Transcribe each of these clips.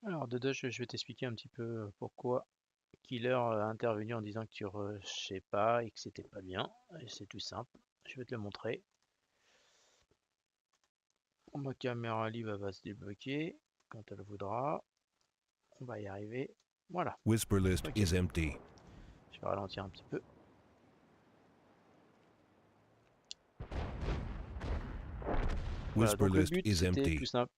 Alors, dedans, je vais t'expliquer un petit peu pourquoi Killer a intervenu en disant que tu rushais pas et que c'était pas bien. Et c'est tout simple. Je vais te le montrer. Ma caméra live va se débloquer quand elle voudra. On va y arriver. Voilà. Whisper list Ok. is empty. Je vais ralentir un petit peu. Voilà. Whisper Donc le list but is c'était tout empty. simple.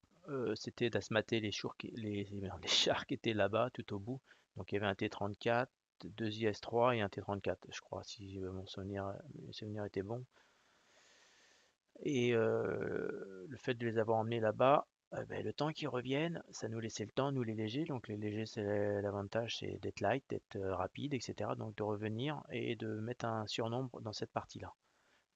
C'était d'asmater les chars qui étaient là-bas tout au bout. Donc il y avait un T-34, deux IS-3 et un T-34, je crois, si mes souvenirs étaient bons. Et le fait de les avoir emmenés là-bas, ben, le temps qu'ils reviennent, ça nous laissait le temps, nous les légers. Donc les légers, c'est l'avantage, c'est d'être light, d'être rapide, etc. Donc de revenir et de mettre un surnombre dans cette partie-là.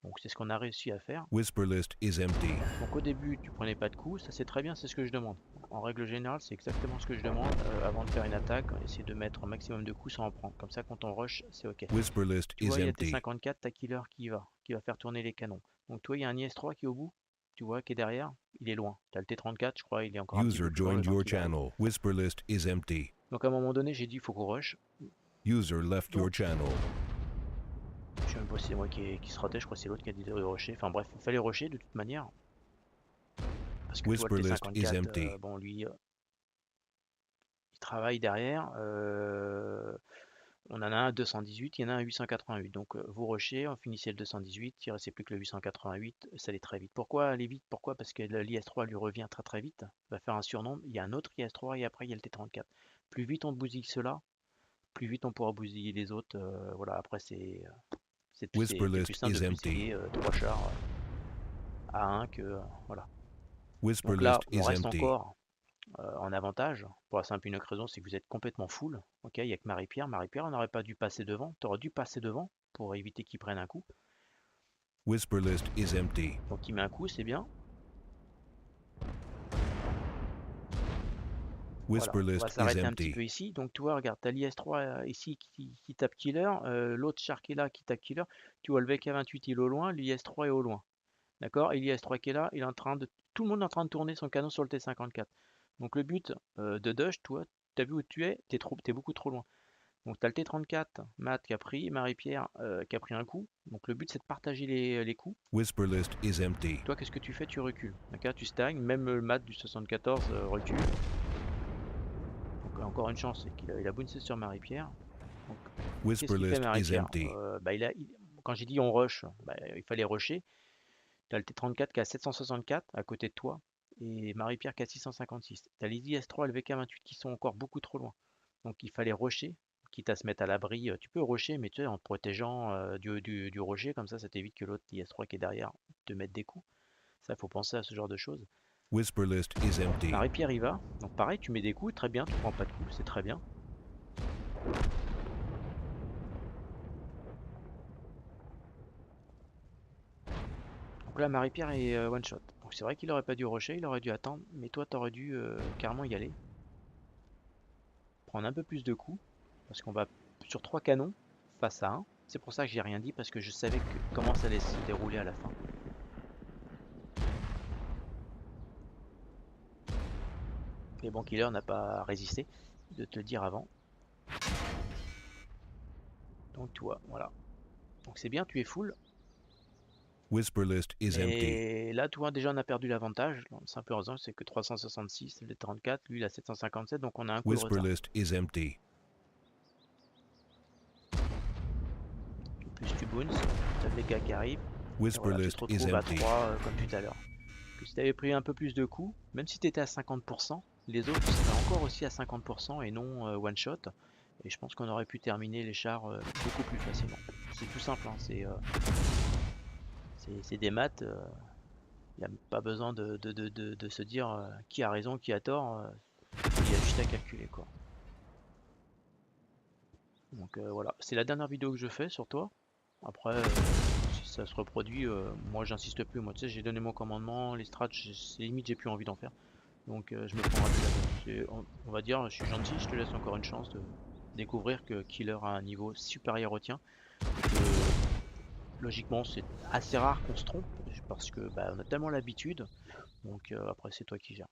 Donc c'est ce qu'on a réussi à faire. Whisper list is empty. Donc au début, tu prenais pas de coups, ça c'est très bien, c'est ce que je demande. En règle générale, c'est exactement ce que je demande avant de faire une attaque, essayer de mettre un maximum de coups sans en prendre. Comme ça, quand on rush, c'est ok. Whisper list Tu is vois, il y a empty. T54, ta killer qui va faire tourner les canons. Donc toi, il y a un IS-3 qui est au bout, tu vois, qui est derrière, il est loin. Tu as le T34, je crois, il est encore un petit User peu plus loin le joined temps your qu'il arrive. channel. Whisper list is empty. Donc à un moment donné, j'ai dit, il faut qu'on rush. User left your Donc, channel. je sais même pas si c'est moi qui se ratais, je crois que c'est l'autre qui a dit de rusher. Enfin bref, il fallait rusher de toute manière. Parce que toi, le Whisper list is T54, empty. bon, lui, il travaille derrière. On en a un 218, il y en a un 888. Donc vous rushez, on finissait le 218, il ne restait plus que le 888, ça allait très vite. Pourquoi aller vite? Pourquoi? Parce que l'IS-3 lui revient très très vite, il va faire un surnombre, il y a un autre IS-3 et après il y a le T-34. Plus vite on bousille cela, plus vite on pourra bousiller les autres. Voilà, après Whisper c'est plus list simple de is empty. bousiller trois chars à un que voilà. Whisper Donc là, list on is reste empty. encore en avantage, pour la simple et unique raison, c'est que vous êtes complètement full. Ok, il n'y a que Marie-Pierre. Marie-Pierre, on n'aurait pas dû passer devant. Tu aurais dû passer devant pour éviter qu'il prenne un coup. Whisper list is empty. Donc il met un coup, c'est bien. Voilà, Whisper on va list is s'arrêter un petit empty. peu ici. Donc tu vois, regarde, tu as l'IS-3 ici qui tape killer, l'autre char qui est là qui tape killer. Tu vois, le VK28 il est au loin, l'IS-3 est au loin. D'accord. Et l'IS-3 qui est là, il est en train de. Tout le monde est en train de tourner son canon sur le T-54. Donc le but de Dodge, toi, tu as vu où tu es, t'es beaucoup trop loin. Donc tu as le T-34, Matt qui a pris, Marie-Pierre qui a pris un coup. Donc le but c'est de partager les coups. Whisper list is empty. Toi qu'est-ce que tu fais? Tu recules. D'accord, tu stagnes. Même le Matt du 74 recule. Donc encore une chance, c'est qu'il a bouncé sur Marie-Pierre. Donc qu'est-ce Whisper qu'il fait list is Marie-Pierre? empty. Bah, quand j'ai dit on rush, bah, il fallait rusher. Tu as le T-34 qui a 764 à côté de toi. Et Marie-Pierre qui a 656. Tu as les IS-3 et le VK-28 qui sont encore beaucoup trop loin. Donc il fallait rusher, quitte à se mettre à l'abri. Tu peux rusher, mais tu sais, en te protégeant du rocher, comme ça t'évite que l'autre IS-3 qui est derrière te mette des coups. Ça, il faut penser à ce genre de choses. Whisper list is empty. Marie-Pierre y va. Donc pareil, tu mets des coups, très bien, tu prends pas de coups, c'est très bien. Donc là, Marie-Pierre est one shot. Donc c'est vrai qu'il aurait pas dû rusher, il aurait dû attendre, mais toi, t'aurais dû carrément y aller. Prendre un peu plus de coups, parce qu'on va sur trois canons face à un. C'est pour ça que j'ai rien dit, parce que je savais comment ça allait se dérouler à la fin. Mais bon, Killer n'a pas résisté de te le dire avant. Donc toi, voilà. Donc c'est bien, tu es full. Whisper list is empty. Mais là, tu vois, déjà on a perdu l'avantage. Simple raison, c'est que 366, le 34, lui il a 757, donc on a un coup de Whisper retard. list is empty. Plus tu bounces, tu as les gars qui arrivent. Et Whisper voilà, tu te list is retrouves à empty. 3 comme tout à l'heure. Que si tu avais pris un peu plus de coups, même si tu étais à 50%, les autres seraient encore aussi à 50% et non one shot. Et je pense qu'on aurait pu terminer les chars beaucoup plus facilement. C'est tout simple, hein, c'est des maths. Il n'y a pas besoin de se dire qui a raison, qui a tort. Il y a juste à calculer quoi. Donc voilà, c'est la dernière vidéo que je fais sur toi. Après, si ça se reproduit, moi j'insiste plus. Moi, tu sais, j'ai donné mon commandement, les strats, c'est limite, j'ai plus envie d'en faire. Donc je me prendrai plus la tête. On va dire, je suis gentil, je te laisse encore une chance de découvrir que Killer a un niveau supérieur au tien. Logiquement, c'est assez rare qu'on se trompe parce que bah, on a tellement l'habitude. Donc après, c'est toi qui gères.